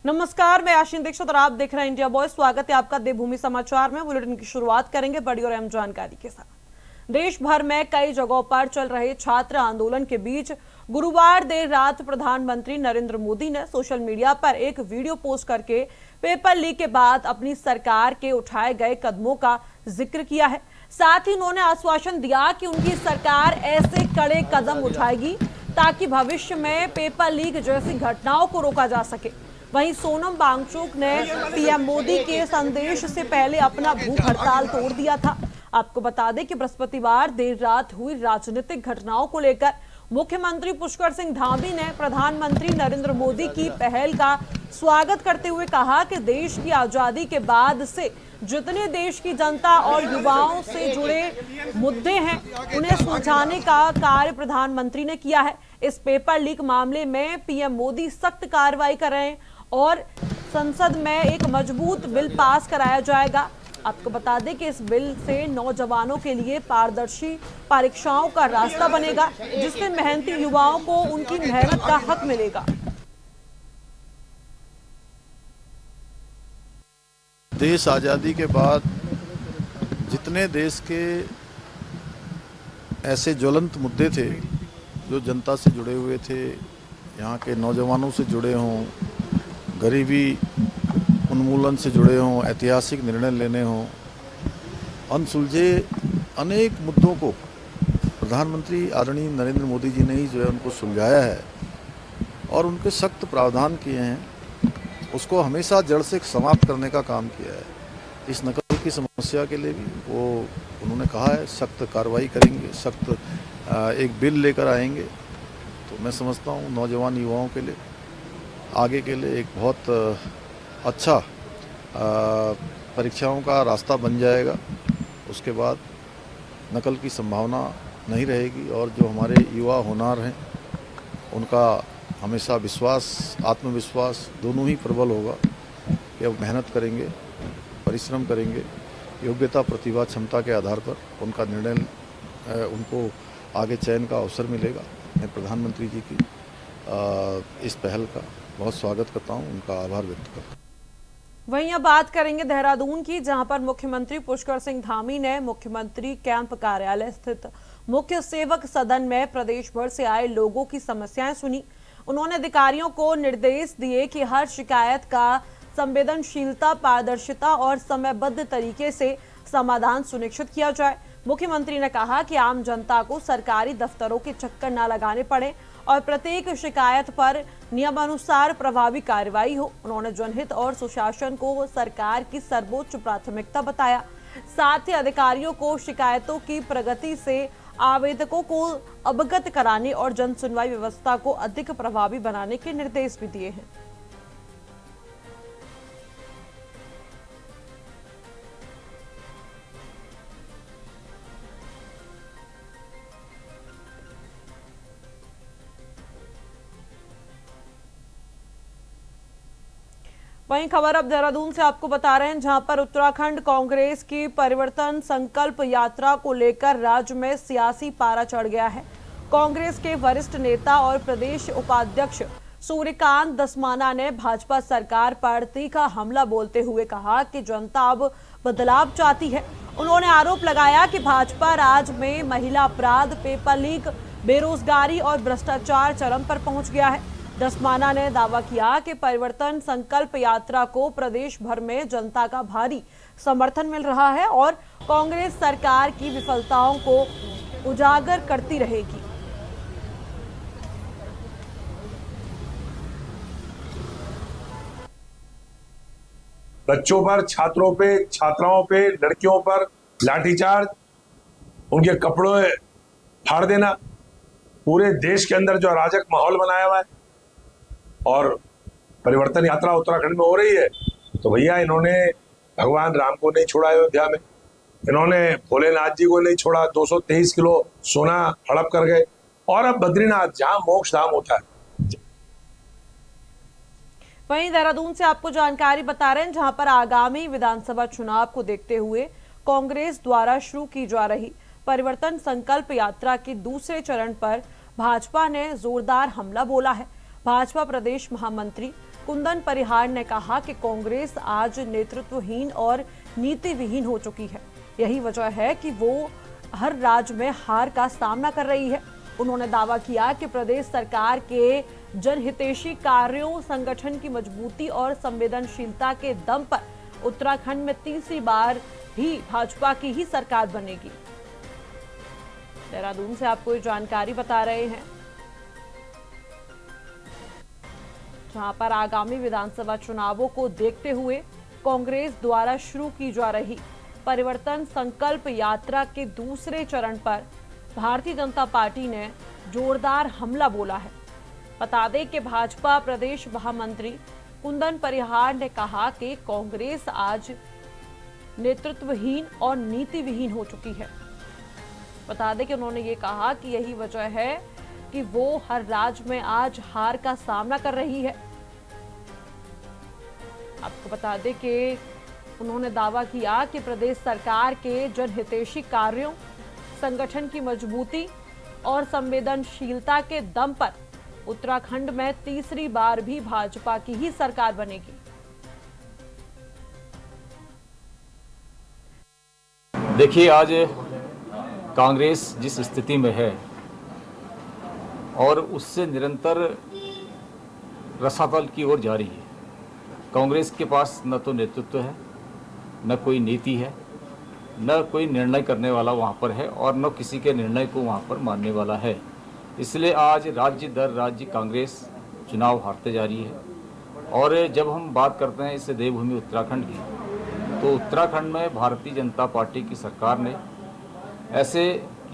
नमस्कार, मैं आशीन दीक्षित और आप देख रहे हैं इंडिया बॉयज। स्वागत है आपका देवभूमि समाचार में। बुलेटिन की शुरुआत करेंगे बड़ी और अहम जानकारी के साथ। देश भर में कई जगहों पर चल रहे छात्र आंदोलन के बीच गुरुवार देर रात प्रधानमंत्री नरेंद्र मोदी ने सोशल मीडिया पर एक वीडियो पोस्ट करके पेपर लीक के बाद अपनी सरकार के उठाए गए कदमों का जिक्र किया है। साथ ही उन्होंने आश्वासन दिया कि उनकी सरकार ऐसे कड़े कदम उठाएगी ताकि भविष्य में पेपर लीक जैसी घटनाओं को रोका जा सके। वहीं सोनम वांगचुक ने पीएम मोदी के संदेश से पहले अपना भूख हड़ताल तोड़ दिया था। आपको बता दें कि बृहस्पतिवार देर रात हुई राजनीतिक घटनाओं को लेकर मुख्यमंत्री पुष्कर सिंह धामी ने प्रधानमंत्री नरेंद्र मोदी की पहल का स्वागत करते हुए कहा कि देश की आजादी के बाद से जितने देश की जनता और युवाओं से जुड़े मुद्दे हैं उन्हें सुलझाने का कार्य प्रधानमंत्री ने किया है। इस पेपर लीक मामले में पीएम मोदी सख्त कार्रवाई कर रहे हैं और संसद में एक मजबूत बिल पास कराया जाएगा। आपको बता दें कि इस बिल से नौजवानों के लिए पारदर्शी परीक्षाओं का रास्ता बनेगा, जिससे मेहनती युवाओं को उनकी मेहनत का हक मिलेगा। देश आज़ादी के बाद जितने देश के ऐसे ज्वलंत मुद्दे थे जो जनता से जुड़े हुए थे, यहाँ के नौजवानों से जुड़े हों, गरीबी उन्मूलन से जुड़े हों, ऐतिहासिक निर्णय लेने हों, अनसुलझे अनेक मुद्दों को प्रधानमंत्री आदरणीय नरेंद्र मोदी जी ने ही जो है उनको सुलझाया है और उनके सख्त प्रावधान किए हैं। उसको हमेशा जड़ से समाप्त करने का काम किया है। इस नकल की समस्या के लिए भी वो उन्होंने कहा है सख्त कार्रवाई करेंगे, सख्त एक बिल लेकर आएंगे। तो मैं समझता हूँ नौजवान युवाओं के लिए आगे के लिए एक बहुत अच्छा परीक्षाओं का रास्ता बन जाएगा। उसके बाद नकल की संभावना नहीं रहेगी और जो हमारे युवा होनहार हैं उनका हमेशा विश्वास, आत्मविश्वास दोनों ही प्रबल होगा कि अब मेहनत करेंगे, परिश्रम करेंगे, योग्यता, प्रतिभा, क्षमता के आधार पर उनका निर्णय उनको आगे चयन का अवसर मिलेगा। मैं प्रधानमंत्री जी की इस पहल का बहुत स्वागत करता हूं, उनका आभार व्यक्त करता हूं। वहीं अब बात करेंगे देहरादून की, जहां पर मुख्यमंत्री पुष्कर सिंह धामी ने मुख्यमंत्री कैंप कार्यालय स्थित मुख्य सेवक सदन में प्रदेश भर से आए लोगों की समस्याएं सुनी। उन्होंने अधिकारियों को निर्देश दिए कि हर शिकायत का संवेदनशीलता, पारदर्शिता और समयबद्ध तरीके से समाधान सुनिश्चित किया जाए। मुख्यमंत्री ने कहा कि आम जनता को सरकारी दफ्तरों के चक्कर न लगाने पड़े और प्रत्येक शिकायत पर नियमानुसार प्रभावी कार्रवाई हो। उन्होंने जनहित और सुशासन को सरकार की सर्वोच्च प्राथमिकता बताया। साथ ही अधिकारियों को शिकायतों की प्रगति से आवेदकों को अवगत कराने और जन सुनवाई व्यवस्था को अधिक प्रभावी बनाने के निर्देश भी दिए हैं। वहीं खबर अब देहरादून से आपको बता रहे हैं, जहां पर उत्तराखंड कांग्रेस की परिवर्तन संकल्प यात्रा को लेकर राज्य में सियासी पारा चढ़ गया है। कांग्रेस के वरिष्ठ नेता और प्रदेश उपाध्यक्ष सूर्यकांत धस्माना ने भाजपा सरकार पर तीखा हमला बोलते हुए कहा कि जनता अब बदलाव चाहती है। उन्होंने आरोप लगाया कि भाजपा राज्य में महिला अपराध, पेपर लीक, बेरोजगारी और भ्रष्टाचार चरम पर पहुंच गया है। धस्माना ने दावा किया कि परिवर्तन संकल्प यात्रा को प्रदेश भर में जनता का भारी समर्थन मिल रहा है और कांग्रेस सरकार की विफलताओं को उजागर करती रहेगी। बच्चों पर, छात्रों पे, छात्राओं पे, लड़कियों पर लाठीचार्ज, उनके कपड़े फाड़ देना, पूरे देश के अंदर जो अराजक माहौल बनाया हुआ है और परिवर्तन यात्रा उत्तराखंड में हो रही है। तो भैया इन्होंने भगवान राम को नहीं छोड़ा अयोध्या में, इन्होंने भोलेनाथ जी को नहीं छोड़ा, 223 किलो सोना हड़प कर गए और अब बद्रीनाथ जहां मोक्ष धाम होता है। वहीं देहरादून से आपको जानकारी बता रहे हैं, जहां पर आगामी विधानसभा चुनाव को देखते हुए कांग्रेस द्वारा शुरू की जा रही परिवर्तन संकल्प यात्रा के दूसरे चरण पर भाजपा ने जोरदार हमला बोला है। भाजपा प्रदेश महामंत्री कुंदन परिहार ने कहा कि कांग्रेस आज नेतृत्वहीन और नीति विहीन हो चुकी है। यही वजह है कि वो हर राज्य में हार का सामना कर रही है। उन्होंने दावा किया कि प्रदेश सरकार के जनहितैषी कार्यों, संगठन की मजबूती और संवेदनशीलता के दम पर उत्तराखंड में तीसरी बार भी भाजपा की ही सरकार बनेगी। देहरादून से आपको ये जानकारी बता रहे हैं, जहां पर आगामी विधानसभा चुनावों को देखते हुए कांग्रेस द्वारा शुरू की जा रही परिवर्तन संकल्प यात्रा के दूसरे चरण पर भारतीय जनता पार्टी ने जोरदार हमला बोला है। बता दें कि भाजपा प्रदेश महामंत्री कुंदन परिहार ने कहा कि कांग्रेस आज नेतृत्वहीन और नीति विहीन हो चुकी है। बता दें कि उन्होंने ये कहा कि यही वजह है कि वो हर राज्य में आज हार का सामना कर रही है। आपको बता दें कि उन्होंने दावा किया कि प्रदेश सरकार के जनहितैषी कार्यों, संगठन की मजबूती और संवेदनशीलता के दम पर उत्तराखंड में तीसरी बार भी भाजपा की ही सरकार बनेगी। देखिए, आज कांग्रेस जिस स्थिति में है और उससे निरंतर रसातल की ओर जा रही है। कांग्रेस के पास न तो नेतृत्व है, न कोई नीति है, न कोई निर्णय करने वाला वहाँ पर है और न किसी के निर्णय को वहाँ पर मानने वाला है। इसलिए आज राज्य दर राज्य कांग्रेस चुनाव हारते जा रही है। और जब हम बात करते हैं इस देवभूमि उत्तराखंड की, तो उत्तराखंड में भारतीय जनता पार्टी की सरकार ने ऐसे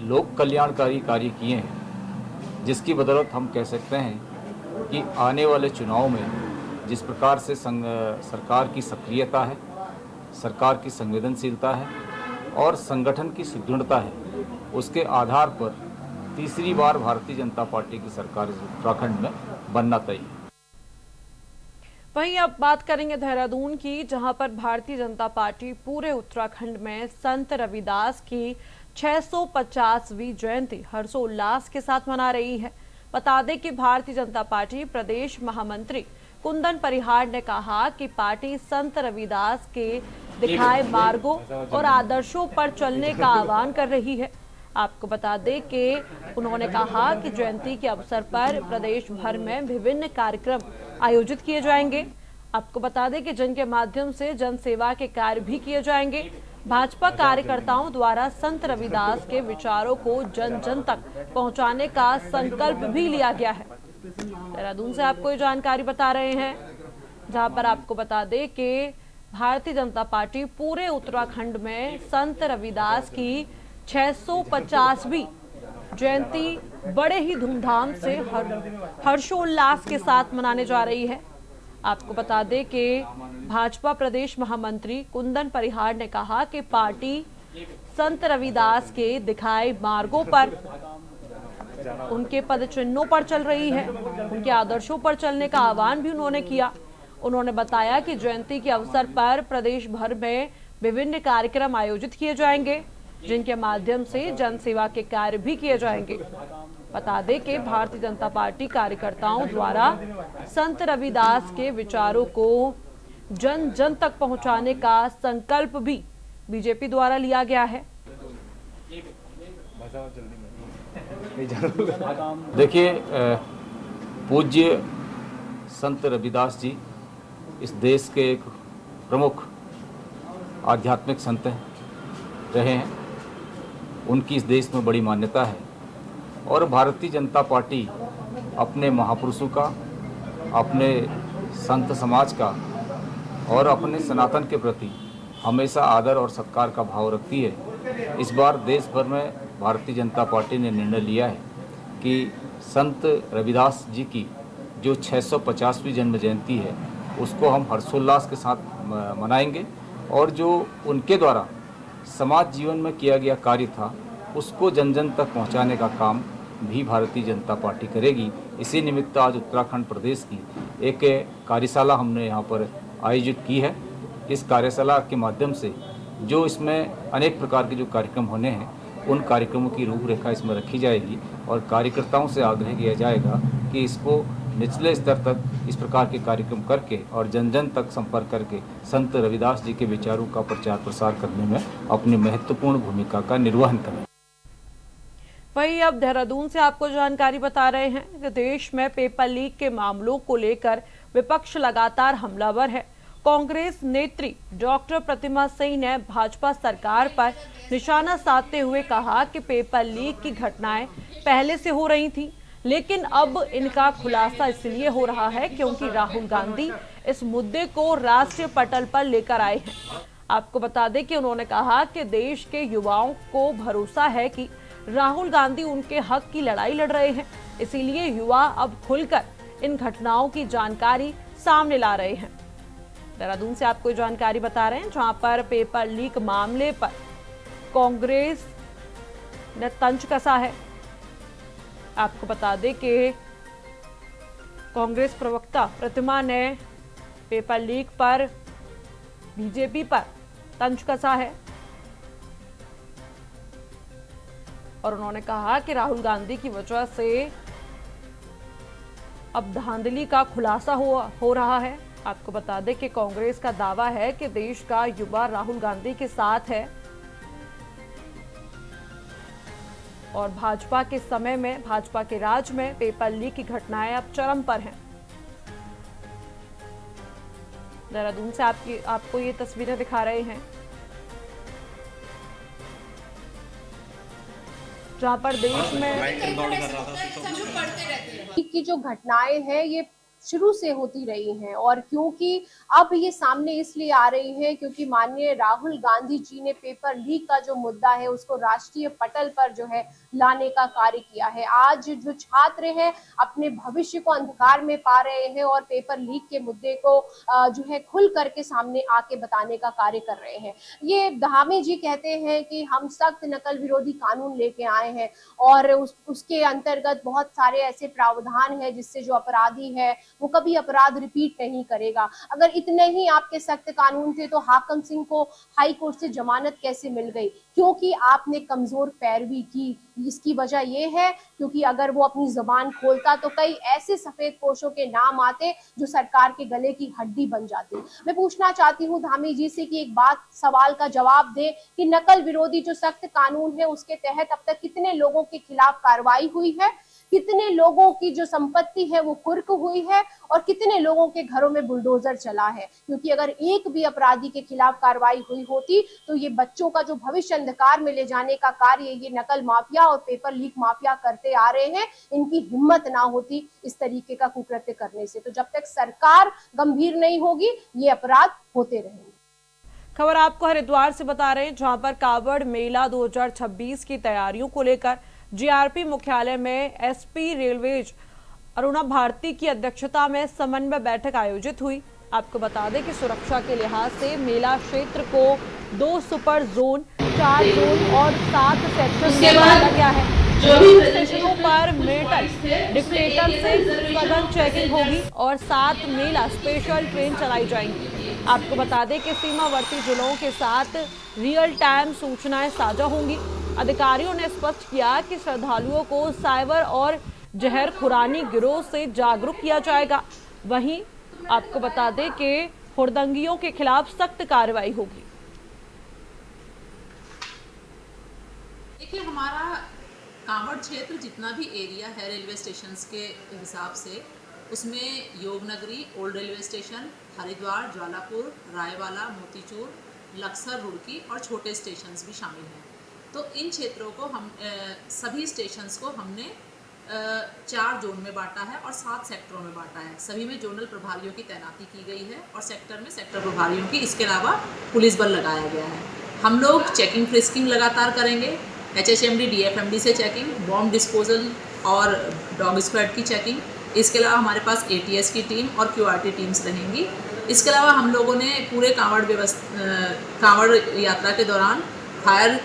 लोक कल्याणकारी कार्य किए हैं जिसकी बदौलत हम कह सकते हैं कि आने वाले चुनाव में जिस प्रकार से सरकार की सक्रियता है, सरकार की संवेदनशीलता है और संगठन की सुदृढ़ता है, उसके आधार पर तीसरी बार भारतीय जनता पार्टी की सरकार उत्तराखंड में बनना तय है। वहीं अब बात करेंगे देहरादून की, जहां पर भारतीय जनता पार्टी पूरे उत्तराखंड में संत रविदास की 650वीं जयंती हर्षोल्लास के साथ मना रही है। बता दें कि भारतीय जनता पार्टी प्रदेश महामंत्री कुंदन परिहार ने कहा कि पार्टी संत रविदास के दिखाए मार्गों और आदर्शों पर चलने का आह्वान कर रही है। आपको बता दें कि उन्होंने कहा कि जयंती के अवसर पर प्रदेश भर में विभिन्न कार्यक्रम आयोजित किए जाएंगे। आपको बता दें कि जिनके माध्यम से जन सेवा के कार्य भी किए जाएंगे। भाजपा कार्यकर्ताओं द्वारा संत रविदास के विचारों को जन जन तक पहुंचाने का संकल्प भी लिया गया है। देहरादून से आपको ये जानकारी बता रहे हैं, जहां पर आपको बता दें कि भारतीय जनता पार्टी पूरे उत्तराखंड में संत रविदास की 650वीं जयंती बड़े ही धूमधाम से हर्षोल्लास के साथ मनाने जा रही है। आपको बता दें कि भाजपा प्रदेश महामंत्री कुंदन परिहार ने कहा कि पार्टी संत रविदास के दिखाए मार्गों पर, उनके पद चिन्हों पर चल रही है। उनके आदर्शों पर चलने का आह्वान भी उन्होंने किया। उन्होंने बताया कि जयंती के अवसर पर प्रदेश भर में विभिन्न कार्यक्रम आयोजित किए जाएंगे, जिनके माध्यम से जन सेवा के कार्य भी किए जाएंगे। बता दें कि भारतीय जनता पार्टी कार्यकर्ताओं द्वारा संत रविदास के विचारों को जन जन तक पहुंचाने का संकल्प भी बीजेपी द्वारा लिया गया है। देखिए, पूज्य संत रविदास जी इस देश के एक प्रमुख आध्यात्मिक संत रहे हैं। उनकी इस देश में बड़ी मान्यता है और भारतीय जनता पार्टी अपने महापुरुषों का, अपने संत समाज का और अपने सनातन के प्रति हमेशा आदर और सत्कार का भाव रखती है। इस बार देश भर में भारतीय जनता पार्टी ने निर्णय लिया है कि संत रविदास जी की जो 650वीं जन्म जयंती है उसको हम हर्षोल्लास के साथ मनाएंगे और जो उनके द्वारा समाज जीवन में किया गया कार्य था उसको जन जन तक पहुंचाने का काम भी भारतीय जनता पार्टी करेगी। इसी निमित्त आज उत्तराखंड प्रदेश की एक कार्यशाला हमने यहाँ पर आयोजित की है। इस कार्यशाला के माध्यम से जो इसमें अनेक प्रकार के जो कार्यक्रम होने हैं उन कार्यक्रमों की रूपरेखा इसमें रखी जाएगी और कार्यकर्ताओं से आग्रह किया जाएगा कि इसको निचले स्तर तक इस प्रकार के कार्यक्रम करके और जन जन तक संपर्क करके संत रविदास जी के विचारों का प्रचार प्रसार करने में अपनी महत्वपूर्ण भूमिका का निर्वहन करें। वहीं अब देहरादून से आपको जानकारी बता रहे हैं कि देश में पेपर लीक के मामलों को लेकर विपक्ष लगातार हमलावर है। कांग्रेस नेत्री डॉक्टर प्रतिमा सिंह ने भाजपा सरकार पर निशाना साधते हुए कहा कि पेपर लीक की घटनाएं पहले से हो रही थी, लेकिन अब इनका खुलासा इसलिए हो रहा है क्योंकि राहुल गांधी इस मुद्दे को राष्ट्रीय पटल पर लेकर आए हैं। आपको बता दें कि उन्होंने कहा कि देश के युवाओं को भरोसा है कि राहुल गांधी उनके हक की लड़ाई लड़ रहे हैं, इसीलिए युवा अब खुलकर इन घटनाओं की जानकारी सामने ला रहे हैं। देहरादून से आपको जानकारी बता रहे हैं जहां पर पेपर लीक मामले पर कांग्रेस ने तंज कसा है। आपको बता दें कि कांग्रेस प्रवक्ता प्रतिमा ने पेपर लीक पर बीजेपी पर तंज कसा है और उन्होंने कहा कि राहुल गांधी की वजह से अब धांधली का खुलासा हो रहा है। आपको बता दें कि कांग्रेस का दावा है कि देश का युवा राहुल गांधी के साथ है और भाजपा के समय में, भाजपा के राज में पेपर लीक की घटनाएं अब चरम पर हैं। देहरादून से आपको ये तस्वीरें दिखा रहे हैं जहां पर देश में की जो घटनाएं हैं ये शुरू से होती रही हैं और क्योंकि अब ये सामने इसलिए आ रही है क्योंकि माननीय राहुल गांधी जी ने पेपर लीक का जो मुद्दा है उसको राष्ट्रीय पटल पर जो है लाने का कार्य किया है। आज जो छात्र हैं अपने भविष्य को अंधकार में पा रहे हैं और पेपर लीक के मुद्दे को जो है खुल करके सामने आके बताने का कार्य कर रहे हैं। ये धामी जी कहते हैं कि हम सख्त नकल विरोधी कानून लेके आए हैं और उसके अंतर्गत बहुत सारे ऐसे प्रावधान है जिससे जो अपराधी है वो कभी अपराध रिपीट नहीं करेगा। अगर इतने ही आपके सख्त कानून थे तो हाकम सिंह को हाई कोर्ट से जमानत कैसे मिल गई? क्योंकि आपने कमजोर पैरवी की। इसकी वजह यह है क्योंकि अगर वो अपनी जुबान खोलता तो कई ऐसे सफेद पोशों के नाम आते जो सरकार के गले की हड्डी बन जाती। मैं पूछना चाहती हूँ धामी जी से कि एक बात सवाल का जवाब दे कि नकल विरोधी जो सख्त कानून है उसके तहत अब तक कितने लोगों के खिलाफ कार्रवाई हुई है, कितने लोगों की जो संपत्ति है वो कुर्क हुई है और कितने लोगों के घरों में बुलडोजर चला है। क्योंकि अगर एक भी अपराधी के खिलाफ कार्रवाई हुई होती तो ये बच्चों का जो भविष्य अंधकार में ले जाने का कार्य ये नकल माफिया और पेपर लीक माफिया करते आ रहे हैं, इनकी हिम्मत ना होती इस तरीके का कुकृत्य करने से। तो जब तक सरकार गंभीर नहीं होगी ये अपराध होते रहेंगे। खबर आपको हरिद्वार से बता रहे हैं जहां पर कावड़ मेला 2026 की तैयारियों को लेकर जीआरपी मुख्यालय में एसपी रेलवेज अरुणा भारती की अध्यक्षता में समन्वय बैठक आयोजित हुई। आपको बता दें कि सुरक्षा के लिहाज से मेला क्षेत्र को 2 सुपर जोन, 4 जोन और 7 सेक्शन में बांटा गया है। स्टेशनों पर मेटल डिक्टेटर से सघन चेकिंग होगी और 7 मेला स्पेशल ट्रेन चलाई जाएंगी। आपको बता दें कि सीमावर्ती जिलों के साथ रियल टाइम सूचनाएं साझा होंगी। अधिकारियों ने स्पष्ट किया कि श्रद्धालुओं को साइबर और जहर खुरानी गिरोह से जागरूक किया जाएगा। वहीं आपको बता दें कि हुड़दंगियों के खिलाफ सख्त कार्रवाई होगी। देखिए हमारा कांवड़ क्षेत्र जितना भी एरिया है रेलवे स्टेशन के हिसाब से उसमें Yognagari, old railway station, Haridwar, Jwalapur, Raiwala, Motichur, Laksar, Roorkee और छोटे स्टेशंस भी शामिल हैं। तो इन क्षेत्रों को हम सभी स्टेशंस को हमने 4 जोन में बांटा है और 7 सेक्टरों में बांटा है। सभी में जोनल प्रभारियों की तैनाती की गई है और सेक्टर में सेक्टर प्रभारियों की, इसके अलावा पुलिस बल लगाया गया है। हम लोग चेकिंग फ्रिस्किंग लगातार करेंगे, HHMD DFMD से चेकिंग, बॉम्ब डिस्पोजल और डॉग स्क्वाड की चेकिंग। इसके अलावा हमारे पास ATS की टीम और QRT टीम्स रहेंगी। इसके अलावा हम लोगों ने पूरे कांवड़ यात्रा के दौरान फायर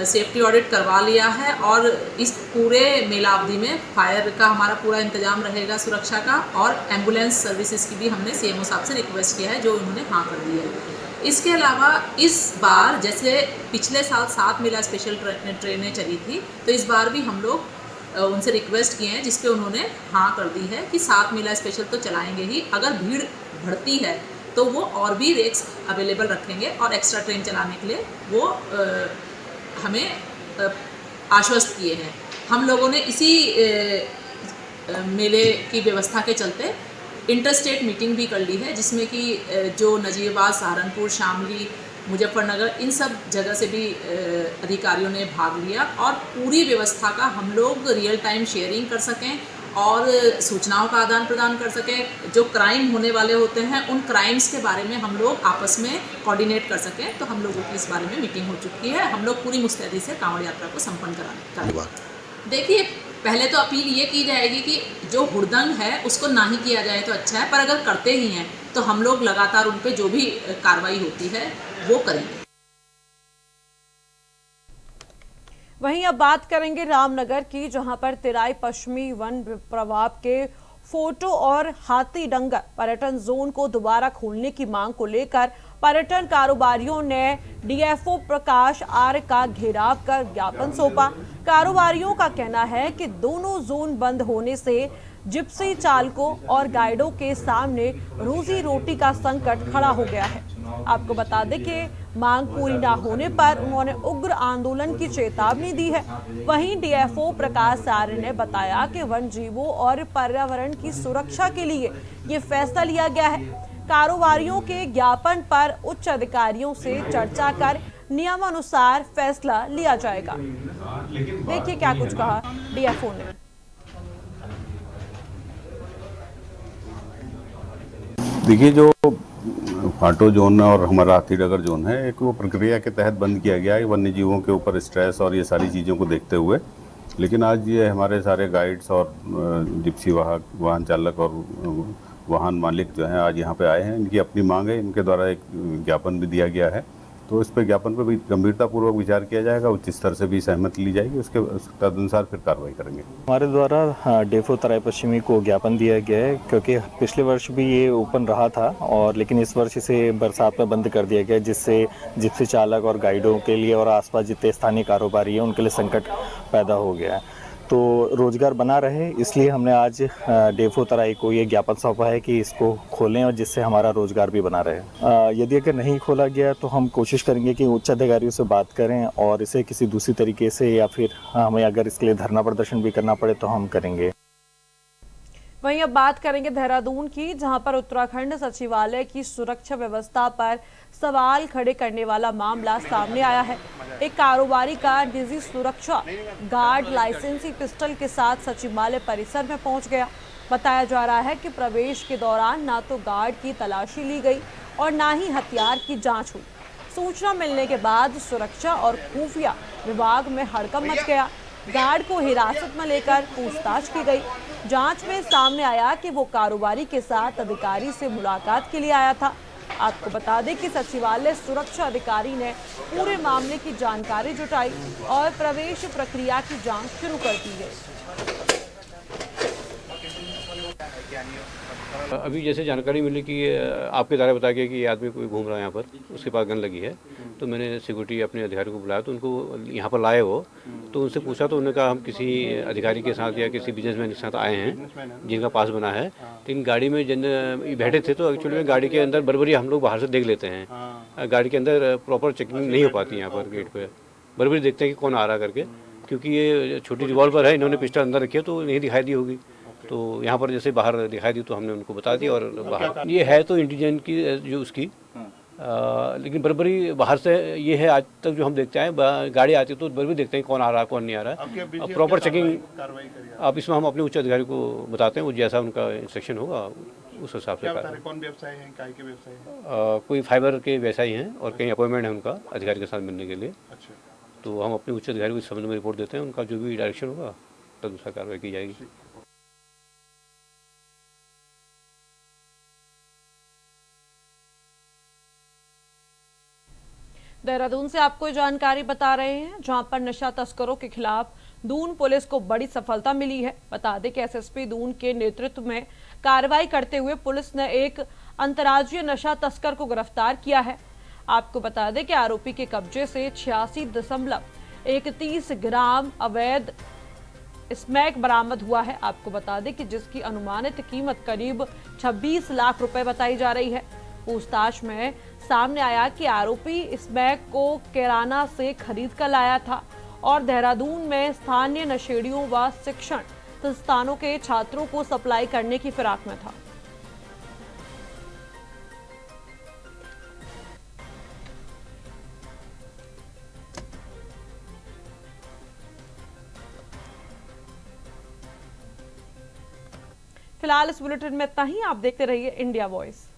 सेफ्टी ऑडिट करवा लिया है और इस पूरे मेला अवधि में फायर का हमारा पूरा इंतजाम रहेगा, सुरक्षा का, और एम्बुलेंस सर्विसेज की भी हमने CMO साहब से रिक्वेस्ट किया है जो उन्होंने हाँ कर दी है। इसके अलावा इस बार जैसे पिछले साल 7 मेला स्पेशल ट्रेनें चली थी तो इस बार भी हम लोग उनसे रिक्वेस्ट किए हैं, जिस पे उन्होंने हाँ कर दी है कि 7 मेला स्पेशल तो चलाएंगे ही, अगर भीड़ बढ़ती है तो वो और भी रेक्स अवेलेबल रखेंगे और एक्स्ट्रा ट्रेन चलाने के लिए वो हमें आश्वस्त किए हैं। हम लोगों ने इसी मेले की व्यवस्था के चलते इंटरस्टेट मीटिंग भी कर ली है, जिसमें कि जो नजीबाबाद, सहारनपुर, शामली, मुजफ्फरनगर, इन सब जगह से भी अधिकारियों ने भाग लिया और पूरी व्यवस्था का हम लोग रियल टाइम शेयरिंग कर सकें और सूचनाओं का आदान प्रदान कर सकें। जो क्राइम होने वाले होते हैं उन क्राइम्स के बारे में हम लोग आपस में कोऑर्डिनेट कर सकें। तो हम लोगों की इस बारे में मीटिंग हो चुकी है। हम लोग पूरी मुस्तैदी से कांवड़ यात्रा को संपन्न कराएंगे। देखिए, पहले तो अपील ये की जाएगी कि जो हुड़दंग है उसको ना ही किया जाए तो अच्छा है, पर अगर करते ही हैं तो हम लोग लगातार उन पे जो भी कार्रवाई होती है वो करेंगे। वहीं अब बात करेंगे रामनगर की, जहां पर तिराई पश्चिमी वन प्रभाग के फोटो और हाथी डंगर पर्यटन जोन को दोबारा खोलने की मांग को लेकर पर्यटन कारोबारियों ने डीएफओ प्रकाश आर्य का घेराव कर ज्ञापन सौंपा। कारोबारियों का कहना है कि दोनों जोन बंद होने से जिप्सी चालकों और गाइडों के सामने रोजी रोटी का संकट खड़ा हो गया है। आपको बता दें कि मांग पूरी न होने पर उन्होंने उग्र आंदोलन की चेतावनी दी है। वहीं डीएफओ प्रकाश आर्य ने बताया कि वन जीवों और पर्यावरण की सुरक्षा के लिए ये फैसला लिया गया है। कारोबारियों के ज्ञापन पर उच्च अधिकारियों से चर्चा कर नियमानुसार फैसला लिया जाएगा। देखिए क्या कुछ कहा डीएफओ ने। देखिए, जो फाटो जोन और हमारा हाथीडगर जोन है, एक वो प्रक्रिया के तहत बंद किया गया है वन्य जीवों के ऊपर स्ट्रेस और ये सारी चीज़ों को देखते हुए। लेकिन आज ये हमारे सारे गाइड्स और जिप्सी वाहन चालक और वाहन मालिक जो हैं आज यहाँ पे आए हैं। इनकी अपनी मांग है, इनके द्वारा एक ज्ञापन भी दिया गया है। तो इस पे ज्ञापन पर भी गंभीरतापूर्वक विचार किया जाएगा, उच्च स्तर से भी सहमति ली जाएगी, उसके तदनुसार फिर कार्रवाई करेंगे। हमारे द्वारा डेफो तराई पश्चिमी को ज्ञापन दिया गया है, क्योंकि पिछले वर्ष भी ये ओपन रहा था और लेकिन इस वर्ष इसे बरसात में बंद कर दिया गया, जिससे जिप्सी चालक और गाइडों के लिए और आसपास जितने स्थानीय कारोबारी हैं उनके लिए संकट पैदा हो गया है। तो रोजगार बना रहे, इसलिए हमने आज डेफो तराई को ये ज्ञापन सौंपा है कि इसको खोलें और जिससे हमारा रोजगार भी बना रहे। यदि अगर नहीं खोला गया तो हम कोशिश करेंगे कि उच्च अधिकारियों से बात करें और इसे किसी दूसरी तरीके से, या फिर हमें अगर इसके लिए धरना प्रदर्शन भी करना पड़े तो हम करेंगे। वहीं अब बात करेंगे देहरादून की, जहां पर उत्तराखंड सचिवालय की सुरक्षा व्यवस्था पर सवाल खड़े करने वाला मामला सामने आया है। एक कारोबारी का निजी सुरक्षा गार्ड लाइसेंसी पिस्टल के साथ सचिवालय परिसर में पहुंच गया। बताया जा रहा है कि प्रवेश के दौरान ना तो गार्ड की तलाशी ली गई और ना ही हथियार की जांच हुई। सूचना मिलने के बाद सुरक्षा और खुफिया विभाग में हड़कंप मच गया। गार्ड को हिरासत में लेकर पूछताछ की गई। जांच में सामने आया कि वो कारोबारी के साथ अधिकारी से मुलाकात के लिए आया था। आपको बता दें कि सचिवालय सुरक्षा अधिकारी ने पूरे मामले की जानकारी जुटाई और प्रवेश प्रक्रिया की जांच शुरू कर दी है। अभी जैसे जानकारी मिली कि आपके द्वारा बताया गया कि ये आदमी कोई घूम रहा है यहाँ पर, उसके पास गन लगी है, तो मैंने सिक्योरिटी अपने अधिकारी को बुलाया, तो उनको यहाँ पर लाए वो, तो उनसे पूछा तो उन्होंने कहा हम किसी अधिकारी के साथ या किसी बिजनेसमैन के साथ आए हैं जिनका पास बना है। लेकिन गाड़ी में जिन बैठे थे तो एक्चुअली में गाड़ी के अंदर बरबरी हम लोग बाहर से देख लेते हैं, गाड़ी के अंदर प्रॉपर चेकिंग नहीं हो पाती यहाँ पर गेट पर, बरबरी देखते हैं कि कौन आ रहा करके, क्योंकि ये छोटी रिवॉल्वर है, इन्होंने पिस्टल अंदर रखी है तो नहीं दिखाई दी होगी, तो यहाँ पर जैसे बाहर दिखाई दी तो हमने उनको बता दिया और बाहर ये है तो इंटेलिजेंट की जो उसकी लेकिन बरबरी बाहर से ये है। आज तक जो हम देखते हैं गाड़ी आती है तो बरबरी देखते हैं कौन आ रहा है कौन नहीं आ रहा है, प्रॉपर चेकिंग आप इसमें हम अपने उच्च अधिकारी को बताते हैं, वो जैसा उनका इंस्ट्रक्शन होगा उस हिसाब से। कौन व्यवसाय है, काय के व्यवसाय है? कोई फाइबर के व्यवसायी हैं और कहीं अपॉइंटमेंट है उनका अधिकारी के साथ मिलने के लिए। अच्छा, तो हम अपने उच्च अधिकारी को इस संबंध में रिपोर्ट देते हैं, उनका जो भी डायरेक्शन होगा तदनुसार कार्रवाई की जाएगी। देहरादून से आपको जानकारी बता रहे हैं, जहां पर नशा तस्करों के खिलाफ दून पुलिस को बड़ी सफलता मिली है। बता दें कि एसएसपी दून के नेतृत्व में कार्रवाई करते हुए पुलिस ने एक अंतर्राज्यीय नशा तस्कर को गिरफ्तार किया है। आपको बता दें कि आरोपी के कब्जे से 86.31 ग्राम अवैध स्मैक बरामद हुआ है। आपको बता दें कि जिसकी अनुमानित कीमत करीब 26 लाख रुपए बताई जा रही है। पूछताछ में सामने आया कि आरोपी स्मैक को किराना से खरीद कर लाया था और देहरादून में स्थानीय नशेड़ियों व शिक्षण संस्थानों के छात्रों को सप्लाई करने की फिराक में था। फिलहाल इस बुलेटिन में इतना ही। आप देखते रहिए इंडिया वॉइस।